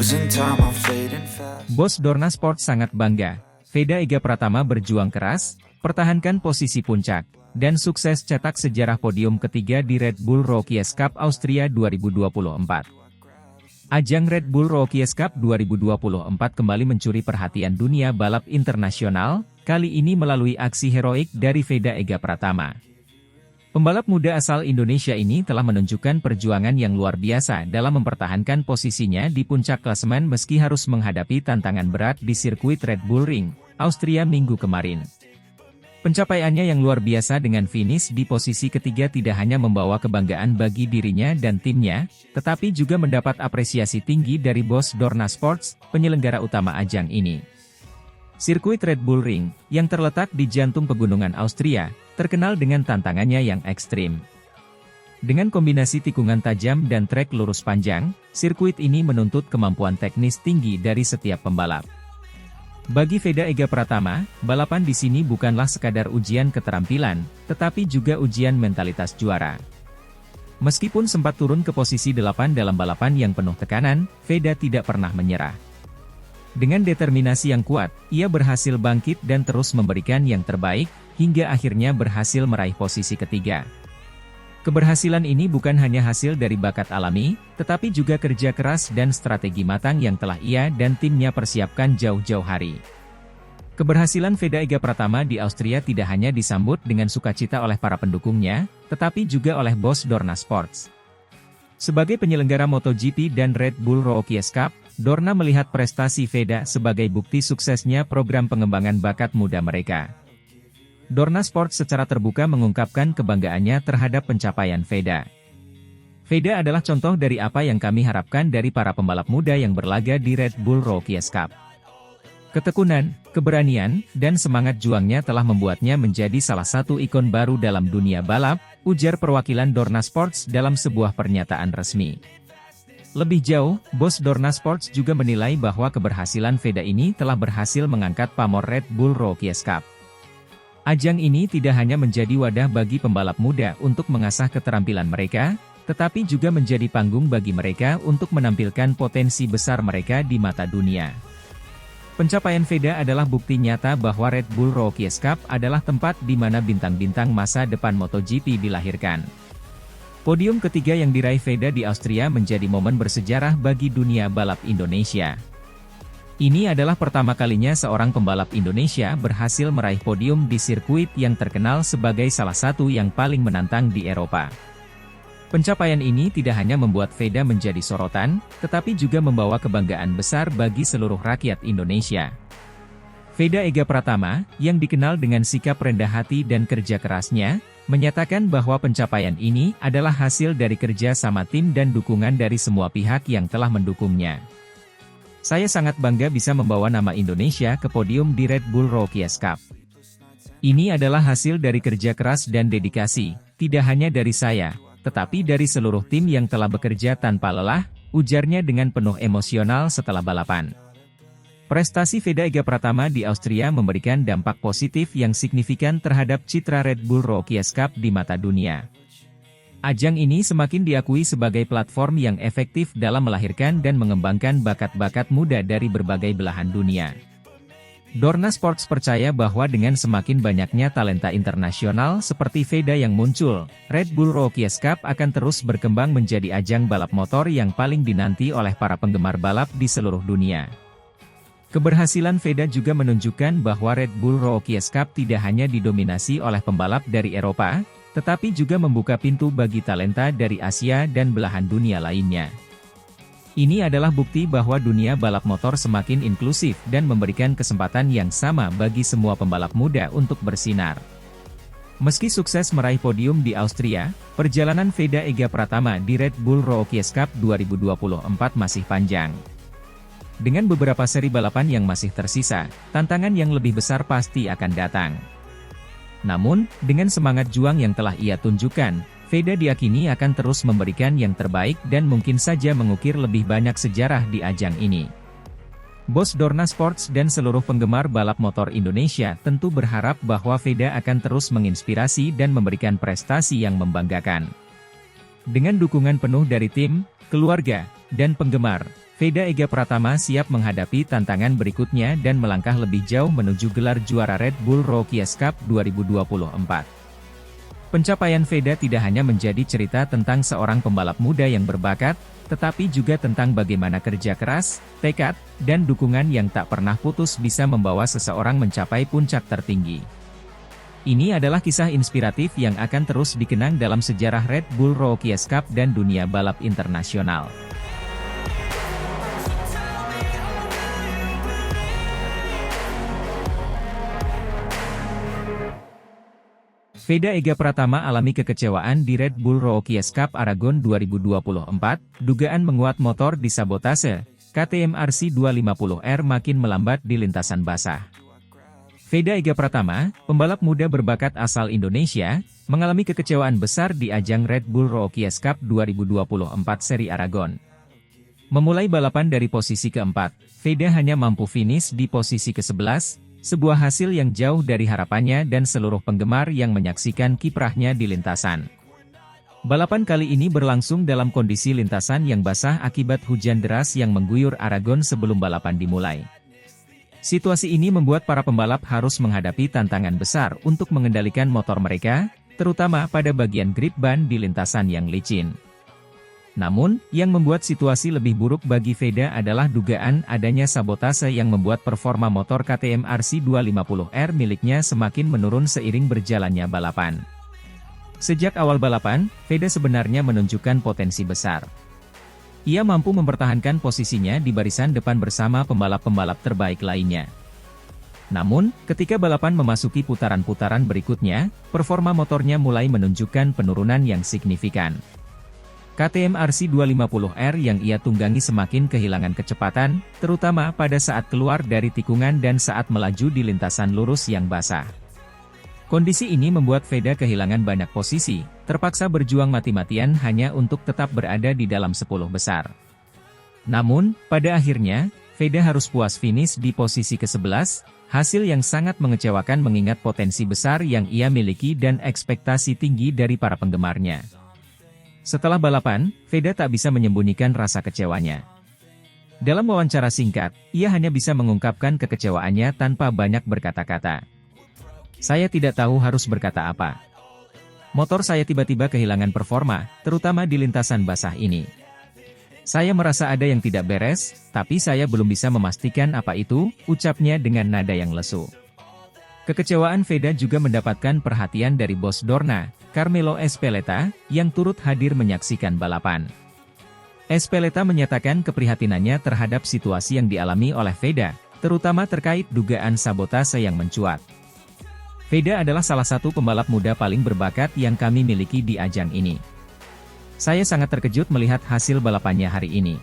losing time, I'm fading fast. Bos Dorna Sport sangat bangga. Veda Ega Pratama berjuang keras, pertahankan posisi puncak, dan sukses cetak sejarah podium ketiga di Red Bull Rookies Cup Austria 2024. Ajang Red Bull Rookies Cup 2024 kembali mencuri perhatian dunia balap internasional, kali ini melalui aksi heroik dari Veda Ega Pratama. Pembalap muda asal Indonesia ini telah menunjukkan perjuangan yang luar biasa dalam mempertahankan posisinya di puncak klasemen meski harus menghadapi tantangan berat di sirkuit Red Bull Ring, Austria minggu kemarin. Pencapaiannya yang luar biasa dengan finish di posisi ketiga tidak hanya membawa kebanggaan bagi dirinya dan timnya, tetapi juga mendapat apresiasi tinggi dari bos Dorna Sports, penyelenggara utama ajang ini. Sirkuit Red Bull Ring, yang terletak di jantung pegunungan Austria, terkenal dengan tantangannya yang ekstrim. Dengan kombinasi tikungan tajam dan trek lurus panjang, sirkuit ini menuntut kemampuan teknis tinggi dari setiap pembalap. Bagi Veda Ega Pratama, balapan di sini bukanlah sekadar ujian keterampilan, tetapi juga ujian mentalitas juara. Meskipun sempat turun ke posisi 8 dalam balapan yang penuh tekanan, Veda tidak pernah menyerah. Dengan determinasi yang kuat, ia berhasil bangkit dan terus memberikan yang terbaik, hingga akhirnya berhasil meraih posisi ketiga. Keberhasilan ini bukan hanya hasil dari bakat alami, tetapi juga kerja keras dan strategi matang yang telah ia dan timnya persiapkan jauh-jauh hari. Keberhasilan Veda Ega Pratama di Austria tidak hanya disambut dengan sukacita oleh para pendukungnya, tetapi juga oleh bos Dorna Sports. Sebagai penyelenggara MotoGP dan Red Bull Rookies Cup, Dorna melihat prestasi Veda sebagai bukti suksesnya program pengembangan bakat muda mereka. Dorna Sport secara terbuka mengungkapkan kebanggaannya terhadap pencapaian Veda. Veda adalah contoh dari apa yang kami harapkan dari para pembalap muda yang berlaga di Red Bull Rookies Cup. Ketekunan, keberanian, dan semangat juangnya telah membuatnya menjadi salah satu ikon baru dalam dunia balap, ujar perwakilan Dorna Sports dalam sebuah pernyataan resmi. Lebih jauh, bos Dorna Sports juga menilai bahwa keberhasilan Veda ini telah berhasil mengangkat pamor Red Bull Rookies Cup. Ajang ini tidak hanya menjadi wadah bagi pembalap muda untuk mengasah keterampilan mereka, tetapi juga menjadi panggung bagi mereka untuk menampilkan potensi besar mereka di mata dunia. Pencapaian Veda adalah bukti nyata bahwa Red Bull Rookies Cup adalah tempat di mana bintang-bintang masa depan MotoGP dilahirkan. Podium ketiga yang diraih Veda di Austria menjadi momen bersejarah bagi dunia balap Indonesia. Ini adalah pertama kalinya seorang pembalap Indonesia berhasil meraih podium di sirkuit yang terkenal sebagai salah satu yang paling menantang di Eropa. Pencapaian ini tidak hanya membuat Veda menjadi sorotan, tetapi juga membawa kebanggaan besar bagi seluruh rakyat Indonesia. Veda Ega Pratama, yang dikenal dengan sikap rendah hati dan kerja kerasnya, menyatakan bahwa pencapaian ini adalah hasil dari kerja sama tim dan dukungan dari semua pihak yang telah mendukungnya. Saya sangat bangga bisa membawa nama Indonesia ke podium di Red Bull Rookies Cup. Ini adalah hasil dari kerja keras dan dedikasi, tidak hanya dari saya, tetapi dari seluruh tim yang telah bekerja tanpa lelah, ujarnya dengan penuh emosional setelah balapan. Prestasi Veda Ega Pratama di Austria memberikan dampak positif yang signifikan terhadap citra Red Bull Rookies Cup di mata dunia. Ajang ini semakin diakui sebagai platform yang efektif dalam melahirkan dan mengembangkan bakat-bakat muda dari berbagai belahan dunia. Dorna Sports percaya bahwa dengan semakin banyaknya talenta internasional seperti Veda yang muncul, Red Bull Rookies Cup akan terus berkembang menjadi ajang balap motor yang paling dinanti oleh para penggemar balap di seluruh dunia. Keberhasilan Veda juga menunjukkan bahwa Red Bull Rookies Cup tidak hanya didominasi oleh pembalap dari Eropa, tetapi juga membuka pintu bagi talenta dari Asia dan belahan dunia lainnya. Ini adalah bukti bahwa dunia balap motor semakin inklusif dan memberikan kesempatan yang sama bagi semua pembalap muda untuk bersinar. Meski sukses meraih podium di Austria, perjalanan Veda Ega Pratama di Red Bull Rookies Cup 2024 masih panjang. Dengan beberapa seri balapan yang masih tersisa, tantangan yang lebih besar pasti akan datang. Namun, dengan semangat juang yang telah ia tunjukkan, Veda diyakini akan terus memberikan yang terbaik dan mungkin saja mengukir lebih banyak sejarah di ajang ini. Bos Dorna Sports dan seluruh penggemar balap motor Indonesia tentu berharap bahwa Veda akan terus menginspirasi dan memberikan prestasi yang membanggakan. Dengan dukungan penuh dari tim, keluarga, dan penggemar, Veda Ega Pratama siap menghadapi tantangan berikutnya dan melangkah lebih jauh menuju gelar juara Red Bull Rookies Cup 2024. Pencapaian Veda tidak hanya menjadi cerita tentang seorang pembalap muda yang berbakat, tetapi juga tentang bagaimana kerja keras, tekad, dan dukungan yang tak pernah putus bisa membawa seseorang mencapai puncak tertinggi. Ini adalah kisah inspiratif yang akan terus dikenang dalam sejarah Red Bull Rookies Cup dan dunia balap internasional. Veda Ega Pratama alami kekecewaan di Red Bull Rookies Cup Aragon 2024, dugaan menguat motor disabotase, KTM RC250R makin melambat di lintasan basah. Veda Ega Pratama, pembalap muda berbakat asal Indonesia, mengalami kekecewaan besar di ajang Red Bull Rookies Cup 2024 seri Aragon. Memulai balapan dari posisi keempat, Veda hanya mampu finish di posisi ke-11, sebuah hasil yang jauh dari harapannya dan seluruh penggemar yang menyaksikan kiprahnya di lintasan. Balapan kali ini berlangsung dalam kondisi lintasan yang basah akibat hujan deras yang mengguyur Aragon sebelum balapan dimulai. Situasi ini membuat para pembalap harus menghadapi tantangan besar untuk mengendalikan motor mereka, terutama pada bagian grip ban di lintasan yang licin. Namun, yang membuat situasi lebih buruk bagi Veda adalah dugaan adanya sabotase yang membuat performa motor KTM RC250R miliknya semakin menurun seiring berjalannya balapan. Sejak awal balapan, Veda sebenarnya menunjukkan potensi besar. Ia mampu mempertahankan posisinya di barisan depan bersama pembalap-pembalap terbaik lainnya. Namun, ketika balapan memasuki putaran-putaran berikutnya, performa motornya mulai menunjukkan penurunan yang signifikan. KTM RC250R yang ia tunggangi semakin kehilangan kecepatan, terutama pada saat keluar dari tikungan dan saat melaju di lintasan lurus yang basah. Kondisi ini membuat Veda kehilangan banyak posisi, terpaksa berjuang mati-matian hanya untuk tetap berada di dalam 10 besar. Namun, pada akhirnya, Veda harus puas finish di posisi ke-11, hasil yang sangat mengecewakan mengingat potensi besar yang ia miliki dan ekspektasi tinggi dari para penggemarnya. Setelah balapan, Veda tak bisa menyembunyikan rasa kecewanya. Dalam wawancara singkat, ia hanya bisa mengungkapkan kekecewaannya tanpa banyak berkata-kata. Saya tidak tahu harus berkata apa. Motor saya tiba-tiba kehilangan performa, terutama di lintasan basah ini. Saya merasa ada yang tidak beres, tapi saya belum bisa memastikan apa itu, ucapnya dengan nada yang lesu. Kekecewaan Veda juga mendapatkan perhatian dari bos Dorna, Carmelo Ezpeleta, yang turut hadir menyaksikan balapan. Ezpeleta menyatakan keprihatinannya terhadap situasi yang dialami oleh Veda, terutama terkait dugaan sabotase yang mencuat. Veda adalah salah satu pembalap muda paling berbakat yang kami miliki di ajang ini. Saya sangat terkejut melihat hasil balapannya hari ini.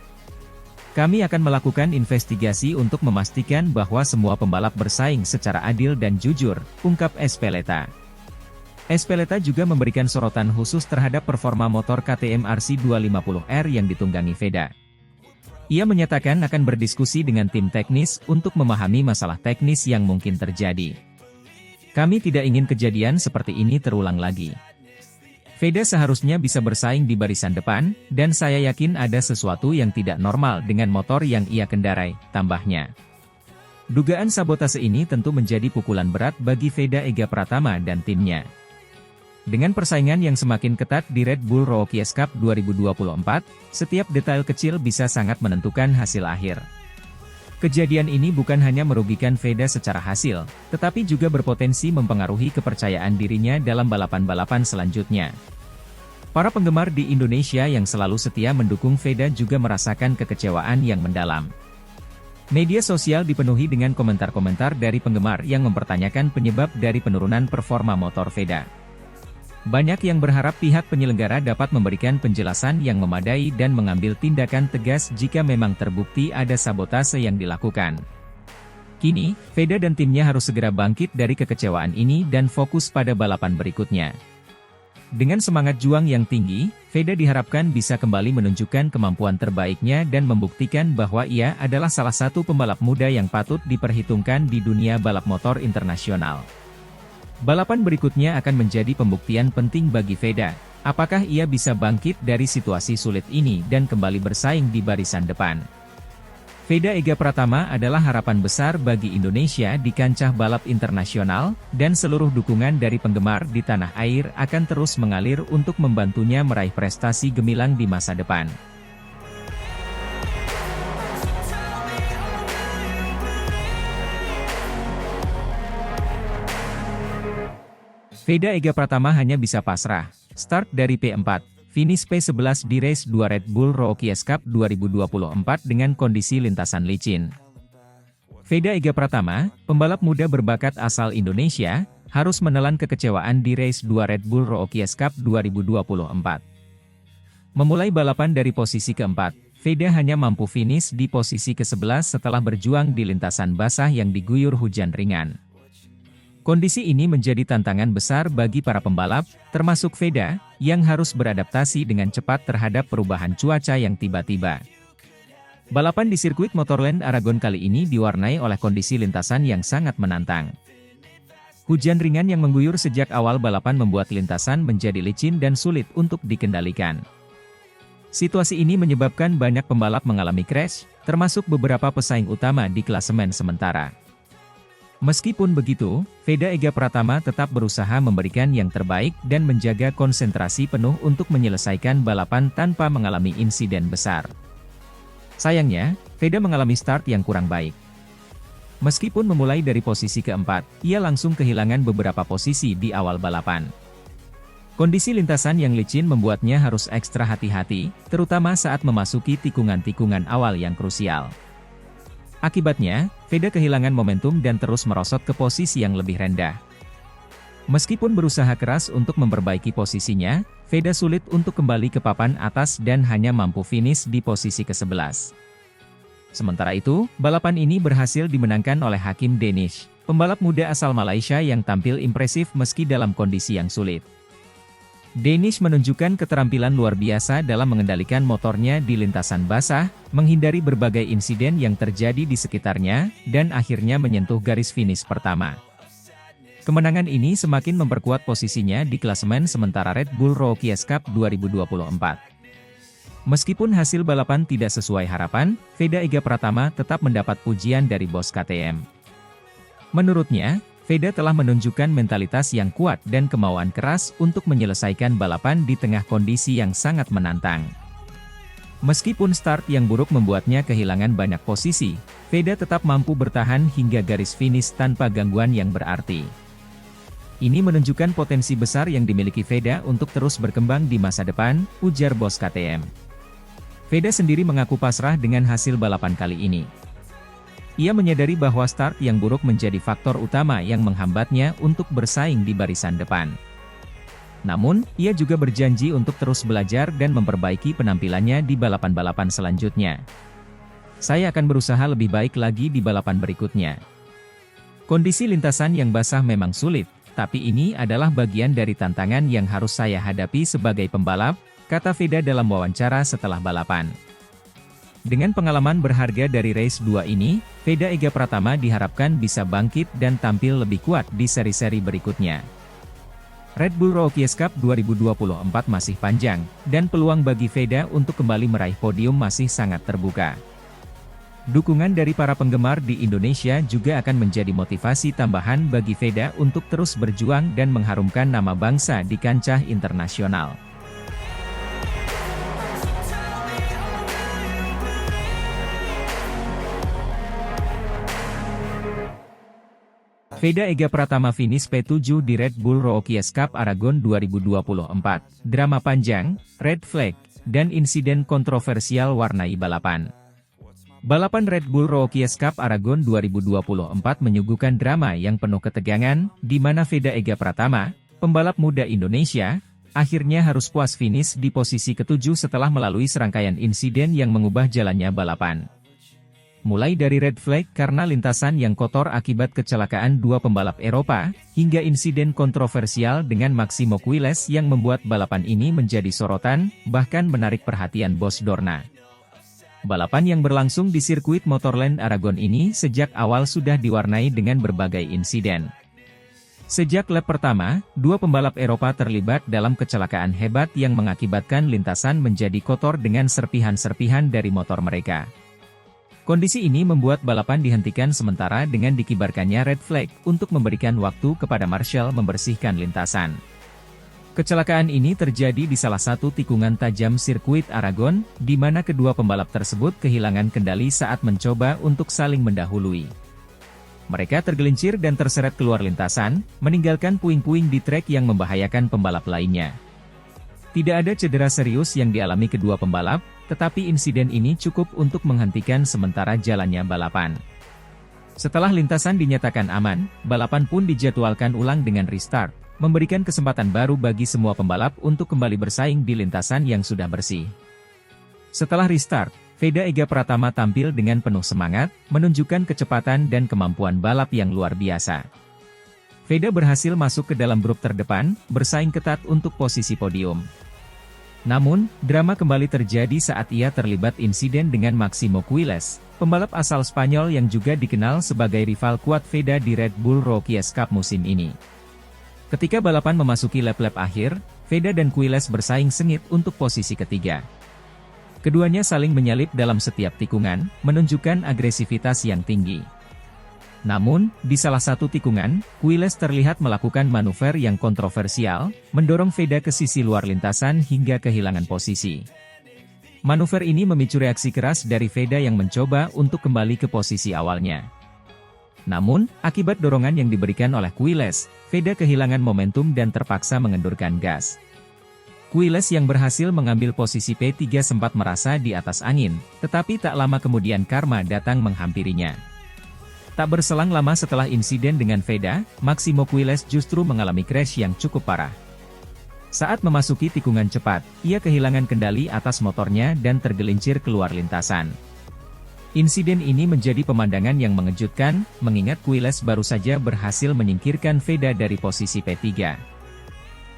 Kami akan melakukan investigasi untuk memastikan bahwa semua pembalap bersaing secara adil dan jujur, ungkap Ezpeleta. Ezpeleta juga memberikan sorotan khusus terhadap performa motor KTM RC250R yang ditunggangi Veda. Ia menyatakan akan berdiskusi dengan tim teknis untuk memahami masalah teknis yang mungkin terjadi. Kami tidak ingin kejadian seperti ini terulang lagi. Veda seharusnya bisa bersaing di barisan depan, dan saya yakin ada sesuatu yang tidak normal dengan motor yang ia kendarai, tambahnya. Dugaan sabotase ini tentu menjadi pukulan berat bagi Veda Ega Pratama dan timnya. Dengan persaingan yang semakin ketat di Red Bull Rookies Cup 2024, setiap detail kecil bisa sangat menentukan hasil akhir. Kejadian ini bukan hanya merugikan Veda secara hasil, tetapi juga berpotensi mempengaruhi kepercayaan dirinya dalam balapan-balapan selanjutnya. Para penggemar di Indonesia yang selalu setia mendukung Veda juga merasakan kekecewaan yang mendalam. Media sosial dipenuhi dengan komentar-komentar dari penggemar yang mempertanyakan penyebab dari penurunan performa motor Veda. Banyak yang berharap pihak penyelenggara dapat memberikan penjelasan yang memadai dan mengambil tindakan tegas jika memang terbukti ada sabotase yang dilakukan. Kini, Veda dan timnya harus segera bangkit dari kekecewaan ini dan fokus pada balapan berikutnya. Dengan semangat juang yang tinggi, Veda diharapkan bisa kembali menunjukkan kemampuan terbaiknya dan membuktikan bahwa ia adalah salah satu pembalap muda yang patut diperhitungkan di dunia balap motor internasional. Balapan berikutnya akan menjadi pembuktian penting bagi Veda, apakah ia bisa bangkit dari situasi sulit ini dan kembali bersaing di barisan depan. Veda Ega Pratama adalah harapan besar bagi Indonesia di kancah balap internasional, dan seluruh dukungan dari penggemar di tanah air akan terus mengalir untuk membantunya meraih prestasi gemilang di masa depan. Veda Ega Pratama hanya bisa pasrah, start dari P4, finish P11 di race 2 Red Bull Rookies Cup 2024 dengan kondisi lintasan licin. Veda Ega Pratama, pembalap muda berbakat asal Indonesia, harus menelan kekecewaan di race 2 Red Bull Rookies Cup 2024. Memulai balapan dari posisi keempat, Veda hanya mampu finish di posisi ke-11 setelah berjuang di lintasan basah yang diguyur hujan ringan. Kondisi ini menjadi tantangan besar bagi para pembalap, termasuk Veda, yang harus beradaptasi dengan cepat terhadap perubahan cuaca yang tiba-tiba. Balapan di sirkuit Motorland Aragon kali ini diwarnai oleh kondisi lintasan yang sangat menantang. Hujan ringan yang mengguyur sejak awal balapan membuat lintasan menjadi licin dan sulit untuk dikendalikan. Situasi ini menyebabkan banyak pembalap mengalami crash, termasuk beberapa pesaing utama di klasemen sementara. Meskipun begitu, Veda Ega Pratama tetap berusaha memberikan yang terbaik dan menjaga konsentrasi penuh untuk menyelesaikan balapan tanpa mengalami insiden besar. Sayangnya, Veda mengalami start yang kurang baik. Meskipun memulai dari posisi keempat, ia langsung kehilangan beberapa posisi di awal balapan. Kondisi lintasan yang licin membuatnya harus ekstra hati-hati, terutama saat memasuki tikungan-tikungan awal yang krusial. Akibatnya, Veda kehilangan momentum dan terus merosot ke posisi yang lebih rendah. Meskipun berusaha keras untuk memperbaiki posisinya, Veda sulit untuk kembali ke papan atas dan hanya mampu finish di posisi ke-11. Sementara itu, balapan ini berhasil dimenangkan oleh Hakim Danish, pembalap muda asal Malaysia yang tampil impresif meski dalam kondisi yang sulit. Danish menunjukkan keterampilan luar biasa dalam mengendalikan motornya di lintasan basah, menghindari berbagai insiden yang terjadi di sekitarnya, dan akhirnya menyentuh garis finish pertama. Kemenangan ini semakin memperkuat posisinya di klasemen sementara Red Bull Rookies Cup 2024. Meskipun hasil balapan tidak sesuai harapan, Veda Ega Pratama tetap mendapat pujian dari bos KTM. Menurutnya, Veda telah menunjukkan mentalitas yang kuat dan kemauan keras untuk menyelesaikan balapan di tengah kondisi yang sangat menantang. Meskipun start yang buruk membuatnya kehilangan banyak posisi, Veda tetap mampu bertahan hingga garis finish tanpa gangguan yang berarti. Ini menunjukkan potensi besar yang dimiliki Veda untuk terus berkembang di masa depan, ujar bos KTM. Veda sendiri mengaku pasrah dengan hasil balapan kali ini. Ia menyadari bahwa start yang buruk menjadi faktor utama yang menghambatnya untuk bersaing di barisan depan. Namun, ia juga berjanji untuk terus belajar dan memperbaiki penampilannya di balapan-balapan selanjutnya. Saya akan berusaha lebih baik lagi di balapan berikutnya. Kondisi lintasan yang basah memang sulit, tapi ini adalah bagian dari tantangan yang harus saya hadapi sebagai pembalap, kata Veda dalam wawancara setelah balapan. Dengan pengalaman berharga dari race 2 ini, Veda Ega Pratama diharapkan bisa bangkit dan tampil lebih kuat di seri-seri berikutnya. Red Bull Rookies Cup 2024 masih panjang, dan peluang bagi Veda untuk kembali meraih podium masih sangat terbuka. Dukungan dari para penggemar di Indonesia juga akan menjadi motivasi tambahan bagi Veda untuk terus berjuang dan mengharumkan nama bangsa di kancah internasional. Veda Ega Pratama finish P7 di Red Bull Rookies Cup Aragon 2024. Drama panjang, red flag, dan insiden kontroversial warnai balapan. Balapan Red Bull Rookies Cup Aragon 2024 menyuguhkan drama yang penuh ketegangan, di mana Veda Ega Pratama, pembalap muda Indonesia, akhirnya harus puas finish di posisi ke-7 setelah melalui serangkaian insiden yang mengubah jalannya balapan. Mulai dari red flag karena lintasan yang kotor akibat kecelakaan dua pembalap Eropa, hingga insiden kontroversial dengan Maximo Quiles yang membuat balapan ini menjadi sorotan, bahkan menarik perhatian bos Dorna. Balapan yang berlangsung di sirkuit Motorland Aragon ini sejak awal sudah diwarnai dengan berbagai insiden. Sejak lap pertama, dua pembalap Eropa terlibat dalam kecelakaan hebat yang mengakibatkan lintasan menjadi kotor dengan serpihan-serpihan dari motor mereka. Kondisi ini membuat balapan dihentikan sementara dengan dikibarkannya red flag untuk memberikan waktu kepada Marshall membersihkan lintasan. Kecelakaan ini terjadi di salah satu tikungan tajam sirkuit Aragon, di mana kedua pembalap tersebut kehilangan kendali saat mencoba untuk saling mendahului. Mereka tergelincir dan terseret keluar lintasan, meninggalkan puing-puing di trek yang membahayakan pembalap lainnya. Tidak ada cedera serius yang dialami kedua pembalap, tetapi insiden ini cukup untuk menghentikan sementara jalannya balapan. Setelah lintasan dinyatakan aman, balapan pun dijadwalkan ulang dengan restart, memberikan kesempatan baru bagi semua pembalap untuk kembali bersaing di lintasan yang sudah bersih. Setelah restart, Veda Ega Pratama tampil dengan penuh semangat, menunjukkan kecepatan dan kemampuan balap yang luar biasa. Veda berhasil masuk ke dalam grup terdepan, bersaing ketat untuk posisi podium. Namun, drama kembali terjadi saat ia terlibat insiden dengan Máximo Quiles, pembalap asal Spanyol yang juga dikenal sebagai rival kuat Veda di Red Bull Rookies Cup musim ini. Ketika balapan memasuki lap-lap akhir, Veda dan Quiles bersaing sengit untuk posisi ketiga. Keduanya saling menyalip dalam setiap tikungan, menunjukkan agresivitas yang tinggi. Namun, di salah satu tikungan, Quiles terlihat melakukan manuver yang kontroversial, mendorong Veda ke sisi luar lintasan hingga kehilangan posisi. Manuver ini memicu reaksi keras dari Veda yang mencoba untuk kembali ke posisi awalnya. Namun, akibat dorongan yang diberikan oleh Quiles, Veda kehilangan momentum dan terpaksa mengendurkan gas. Quiles yang berhasil mengambil posisi P3 sempat merasa di atas angin, tetapi tak lama kemudian karma datang menghampirinya. Tak berselang lama setelah insiden dengan Veda, Máximo Quiles justru mengalami crash yang cukup parah. Saat memasuki tikungan cepat, ia kehilangan kendali atas motornya dan tergelincir keluar lintasan. Insiden ini menjadi pemandangan yang mengejutkan, mengingat Quiles baru saja berhasil menyingkirkan Veda dari posisi P3.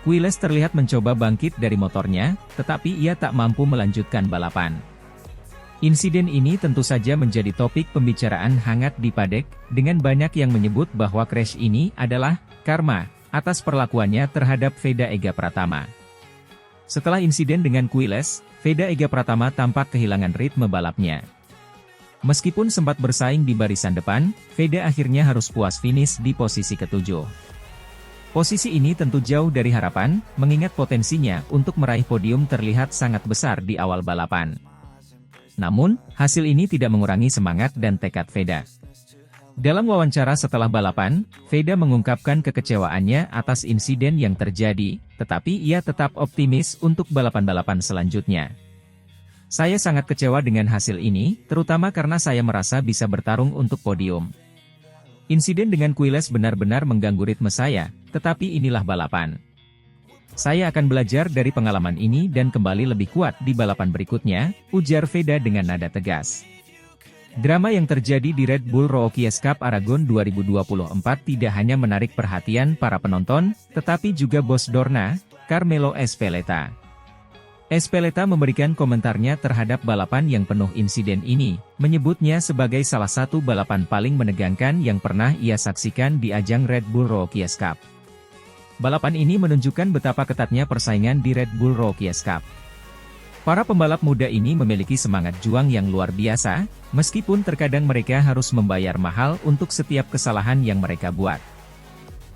Quiles terlihat mencoba bangkit dari motornya, tetapi ia tak mampu melanjutkan balapan. Insiden ini tentu saja menjadi topik pembicaraan hangat di paddock, dengan banyak yang menyebut bahwa crash ini adalah karma atas perlakuannya terhadap Veda Ega Pratama. Setelah insiden dengan Quiles, Veda Ega Pratama tampak kehilangan ritme balapnya. Meskipun sempat bersaing di barisan depan, Veda akhirnya harus puas finish di posisi ketujuh. Posisi ini tentu jauh dari harapan, mengingat potensinya untuk meraih podium terlihat sangat besar di awal balapan. Namun, hasil ini tidak mengurangi semangat dan tekad Veda. Dalam wawancara setelah balapan, Veda mengungkapkan kekecewaannya atas insiden yang terjadi, tetapi ia tetap optimis untuk balapan-balapan selanjutnya. Saya sangat kecewa dengan hasil ini, terutama karena saya merasa bisa bertarung untuk podium. Insiden dengan Quiles benar-benar mengganggu ritme saya, tetapi inilah balapan. Saya akan belajar dari pengalaman ini dan kembali lebih kuat di balapan berikutnya, ujar Veda dengan nada tegas. Drama yang terjadi di Red Bull Rookies Cup Aragon 2024 tidak hanya menarik perhatian para penonton, tetapi juga bos Dorna, Carmelo Ezpeleta. Ezpeleta memberikan komentarnya terhadap balapan yang penuh insiden ini, menyebutnya sebagai salah satu balapan paling menegangkan yang pernah ia saksikan di ajang Red Bull Rookies Cup. Balapan ini menunjukkan betapa ketatnya persaingan di Red Bull Rookies Cup. Para pembalap muda ini memiliki semangat juang yang luar biasa, meskipun terkadang mereka harus membayar mahal untuk setiap kesalahan yang mereka buat.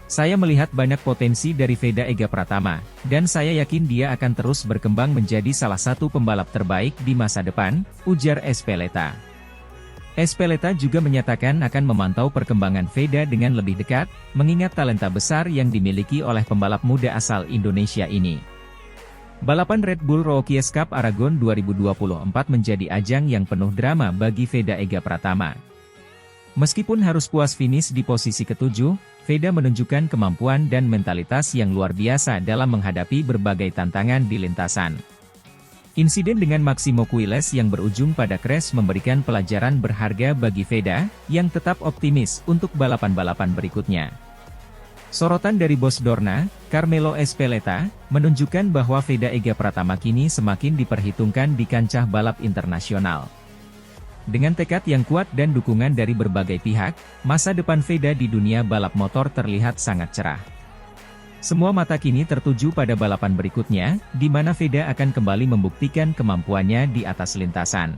Saya melihat banyak potensi dari Veda Ega Pratama, dan saya yakin dia akan terus berkembang menjadi salah satu pembalap terbaik di masa depan, ujar Ezpeleta. Ezpeleta juga menyatakan akan memantau perkembangan Veda dengan lebih dekat, mengingat talenta besar yang dimiliki oleh pembalap muda asal Indonesia ini. Balapan Red Bull Rookies Cup Aragon 2024 menjadi ajang yang penuh drama bagi Veda Ega Pratama. Meskipun harus puas finish di posisi ketujuh, Veda menunjukkan kemampuan dan mentalitas yang luar biasa dalam menghadapi berbagai tantangan di lintasan. Insiden dengan Máximo Quiles yang berujung pada crash memberikan pelajaran berharga bagi Veda, yang tetap optimis untuk balapan-balapan berikutnya. Sorotan dari bos Dorna, Carmelo Ezpeleta, menunjukkan bahwa Veda Ega Pratama kini semakin diperhitungkan di kancah balap internasional. Dengan tekad yang kuat dan dukungan dari berbagai pihak, masa depan Veda di dunia balap motor terlihat sangat cerah. Semua mata kini tertuju pada balapan berikutnya, di mana Veda akan kembali membuktikan kemampuannya di atas lintasan.